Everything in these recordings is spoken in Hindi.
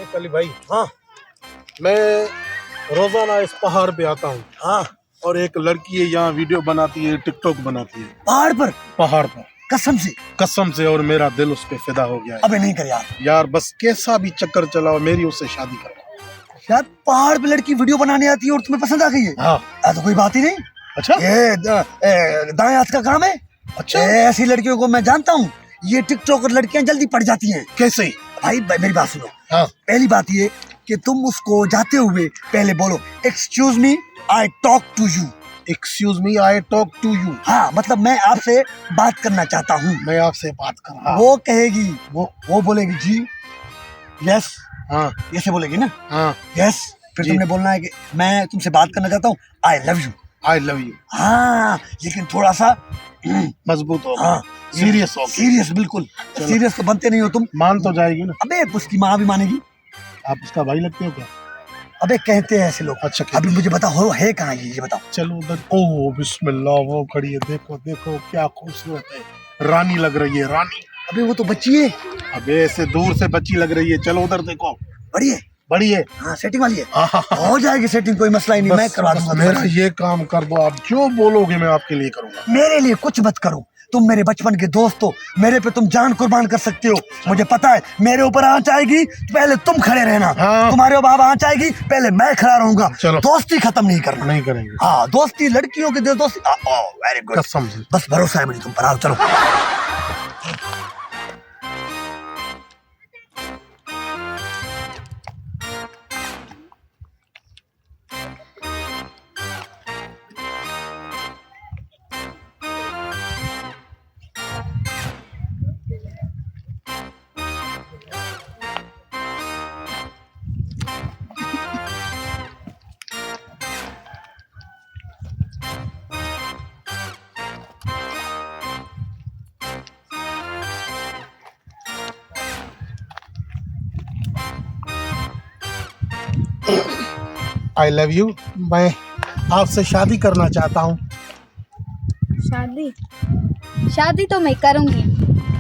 आरिफ अली भाई, हाँ मैं रोजाना इस पहाड़ पे आता हूँ। हाँ। और एक लड़की है यहाँ वीडियो बनाती है, टिकटॉक बनाती है पहाड़ पर कसम कसम से। और मेरा दिल उस पे फिदा हो गया है। अबे नहीं कर यार। यार बस कैसा भी चक्कर चलाओ, मेरी उससे शादी करो। यार पहाड़ पे लड़की वीडियो बनाने आती है और तुम्हें पसंद आ गई है? हाँ। तो कोई बात ही नहीं। अच्छा, ये दाएं हाथ का काम है। अच्छा। ऐसी लड़कियों को मैं जानता हूँ, ये टिकटॉकर लड़कियां जल्दी पड़ जाती हैं। कैसे? भाई मेरी बात सुनो। हाँ। पहली बात ये कि तुम उसको जाते हुए पहले बोलो excuse me I talk to you. Excuse me I talk to you. हाँ मतलब मैं आपसे बात करना चाहता हूँ। मैं आपसे बात कर रहा हूँ। वो कहेगी, वो बोलेगी जी यस। हाँ ऐसे बोलेगी ना, हाँ यस। फिर जी। तुमने बोलना है कि मैं तुमसे बात करना चाहता हूँ, I love you. I love you. हाँ लेकिन थोड़ा सा मजबूत हो, हाँ सीरियस हो। सीरियस बिल्कुल। सीरियस तो बनते नहीं हो तुम। मान तो जाएगी ना? अबे उसकी माँ भी मानेगी। आप उसका भाई लगते हो क्या? अबे कहते हैं ऐसे लोग। अच्छा, अभी मुझे बताओ हो है कहाँ ये बताओ। चलो उधर। ओह बिस्मिल्लाह, वो खड़ी है, देखो देखो क्या खूबसूरत है, रानी लग रही है, रानी। अबे वो तो बच्ची है। अबे ऐसे दूर से बच्ची लग रही है, चलो उधर देखो। बड़ी है। बड़ी है। हाँ सेटिंग वाली है। हाँ। हो जाएगी सेटिंग, कोई मसला ही नहीं। मैं करवा दूंगा। मेरा ये काम कर दो, आप जो बोलोगे मैं आपके लिए करूंगा। मेरे लिए कुछ मत करो, तुम मेरे बचपन के दोस्त हो, मेरे पे तुम जान कुर्बान कर सकते हो। मुझे पता है मेरे ऊपर आंच आएगी पहले तुम खड़े रहना। हाँ। तुम्हारे ऊपर आंच आएगी पहले मैं खड़ा रहूंगा। चलो। दोस्ती खत्म नहीं करना। नहीं करेंगे। हाँ दोस्ती लड़कियों के दोस्ती। Very good. कसम से। बस भरोसा है मुझे तुम पर। आओ चलो। I love you. मैं आपसे शादी करना चाहता हूँ। शादी शादी तो मैं करूंगी,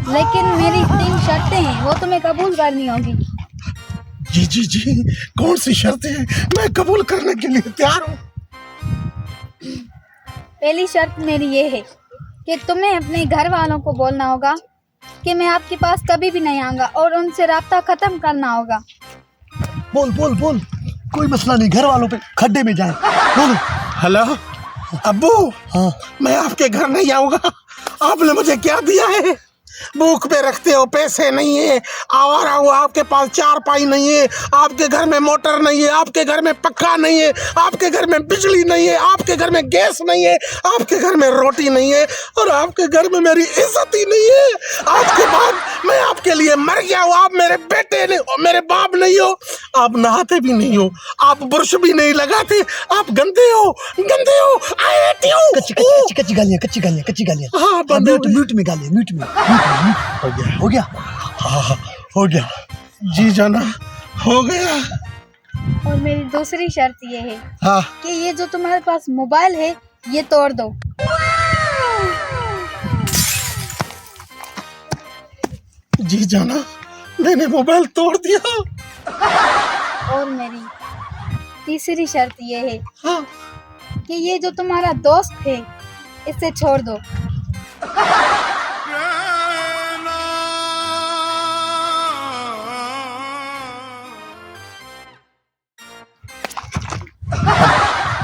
लेकिन मेरी 3 शर्तें हैं, वो तुम्हें कबूल करनी होगी। जी जी जी, कौन सी शर्तें हैं? मैं कबूल करने के लिए तैयार हूँ। पहली शर्त मेरी ये है कि तुम्हें अपने घर वालों को बोलना होगा कि मैं आपके पास कभी भी नहीं आऊंगा और उनसे राब्ता खत्म करना होगा। बोल बोल बोल, कोई मसला नहीं, घर वालों पे खड्डे में जाए। बोल। हेलो अब्बू। हाँ मैं आपके घर नहीं आऊंगा। आपने मुझे क्या दिया है? भूख पे रखते हो, पैसे नहीं है, आवारा हूँ, आपके पास 4 पाई नहीं है, आपके घर में मोटर नहीं है, आपके घर में पक्का नहीं है, आपके घर में बिजली नहीं है, आपके घर में गैस नहीं है, आपके घर में रोटी नहीं है, और आपके घर में मेरी इज्जत ही नहीं है। आज के बाद मैं आपके लिए मर गया हूँ। आप मेरे बेटे नहीं हो, मेरे बाप नहीं हो, आप नहाते भी नहीं हो, आप ब्रश भी नहीं लगाते, आप गंदे हो, गंदे हो। I hate you. कच्ची गालियाँ, कच्ची गालियाँ, कच्ची गालियाँ। हाँ, बंद हो गई। म्यूट में गालियाँ, म्यूट में। हो गया, हो गया। हाँ हो गया जी जाना, हो गया। और मेरी दूसरी शर्त ये है हाँ कि ये जो तुम्हारे पास मोबाइल है ये तोड़ दो। जी जाना, मैंने मोबाइल तोड़ दिया। और मेरी तीसरी शर्त ये है हाँ। कि ये जो तुम्हारा दोस्त है इसे छोड़ दो।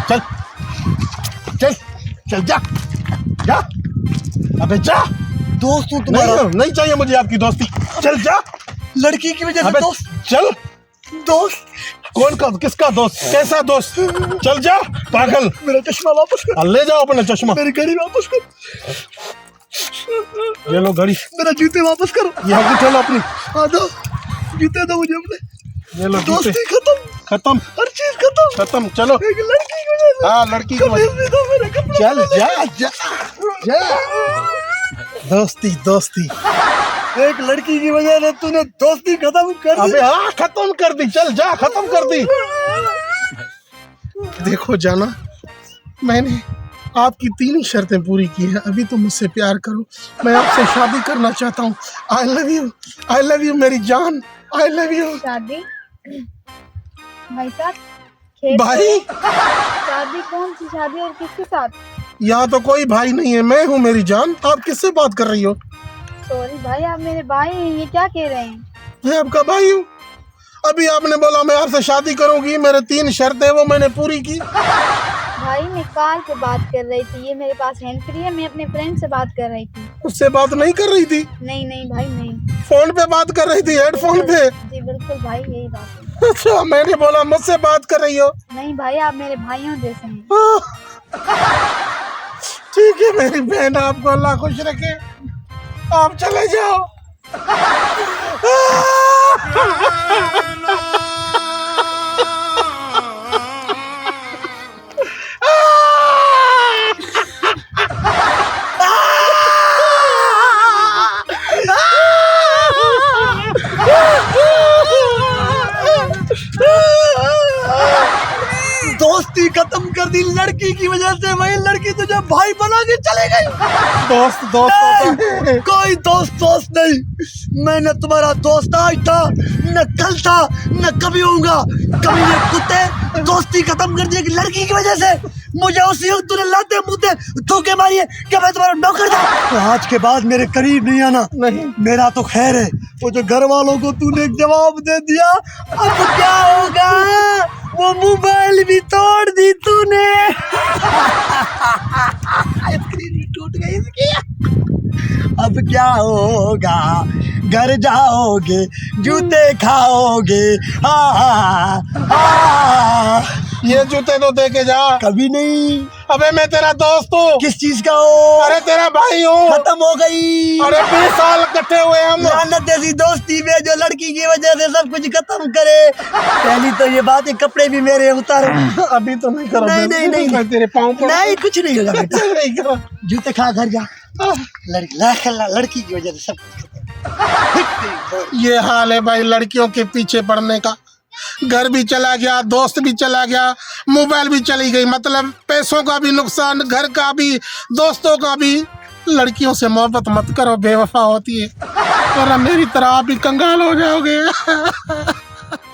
चल चल चल, जा जा, अबे जा। दोस्त हूँ नहीं तुम्हारा। नहीं चाहिए मुझे आपकी दोस्ती, चल जा। लड़की की वजह से अबे दोस्त। चल। दोस्त कौन का, किसका दोस्त, कैसा दोस्त? चल जा पागल। मेरा चश्मा वापस कर। ले जाओ अपना चश्मा। मेरी घड़ी वापस कर। ये लो घड़ी। मेरा जूते वापस करो। ये अंगूठी लो अपनी। हाँ दो जूते दो मुझे अपने। ये लो जूते। दोस्ती खत्म, खत्म, हर चीज खत्म। खत्म। चलो। एक लड़की की वजह से। हाँ लड़की की कमीज वजह। भी दो मेरे कपड़े। चल जा जा जा। दोस्ती दोस्ती। एक लड़की की वजह से तूने दोस्ती खत्म कर दी। अबे हाँ खत्म कर दी, चल जा, खत्म कर दी। देखो जाना, मैंने आपकी 3 ही शर्तें पूरी की है। अभी तुम मुझसे प्यार करो, मैं आपसे शादी करना चाहता हूँ। I love you, I love you मेरी जान, आई लव यू। शादी भाई साहब खेल भाई शादी कौन सी शादी और किसके साथ? यहाँ तो कोई भाई नहीं है, मैं हूँ मेरी जान। आप किससे बात कर रही हो? सॉरी भाई, आप मेरे भाई हैं, ये क्या कह रहे हैं? मैं आपका भाई हूँ। अभी आपने बोला मैं आपसे शादी करूंगी, मेरे 3 शर्तें वो मैंने पूरी की। भाई मैं कॉल पे बात कर रही थी, ये मेरे पास हैंड फ्री है, मैं अपने फ्रेंड से बात कर रही थी। उससे बात नहीं कर रही थी? नहीं नहीं भाई नहीं। फोन पे बात कर रही थी, हेडफोन पे? जी बिल्कुल भाई, यही बात है। अच्छा, मैंने बोला मुझसे बात कर रही हो। नहीं भाई, आप मेरे भाइयों जैसे हैं। ठीक है मेरी बहन, आपको अल्लाह खुश रखे, आप चले जाओ। दोस्ती खत्म कर दी लड़की की वजह से, वही लड़की तुझे भाई बना के चले गई। दोस्त दोस्त होता है। कोई दोस्त नहीं, मैं न तुम्हारा दोस्त आज था, न कल था, न कभी होऊंगा। कभी ये कुत्ते दोस्ती खत्म कर दी एक लड़की की वजह से। मुझे उसी वक्त तूने लाते मुँहते धोखे मारिए कि मैं तुम्हारा नौकर था। तो आज के बाद मेरे करीब नहीं आना। नहीं, मेरा तो खैर है, वो जो घर वालों को तूने एक जवाब दे दिया, अब क्या होगा? वो मोबाइल भी तोड़ दी तूने। स्क्रीन टूट गई इसकी। अब क्या होगा? घर जाओगे, जूते खाओगे। ये जूते तो दे के जा। कभी नहीं। अबे मैं तेरा दोस्त हूँ। किस चीज का हो? अरे तेरा भाई हूँ। खत्म हो गई। अरे 20 साल इकट्ठे हुए हम। लानत ऐसी दोस्ती में जो लड़की की वजह से सब कुछ खत्म करे। पहली तो ये बात है, कपड़े भी मेरे उतार। अभी तो नहीं करो। नहीं मैं तेरे पाँव पर नहीं, कुछ नहीं होगा बेटा। नहीं करो। जूते खा घर जा। लड़की की वजह से सब कुछ खत्म। ये हाल है भाई लड़कियों के पीछे पड़ने का। घर भी चला गया, दोस्त भी चला गया, मोबाइल भी चली गई, मतलब पैसों का भी नुकसान, घर का भी, दोस्तों का भी। लड़कियों से मोहब्बत मत करो, बेवफा होती है, वरना मेरी तरह आप भी कंगाल हो जाओगे।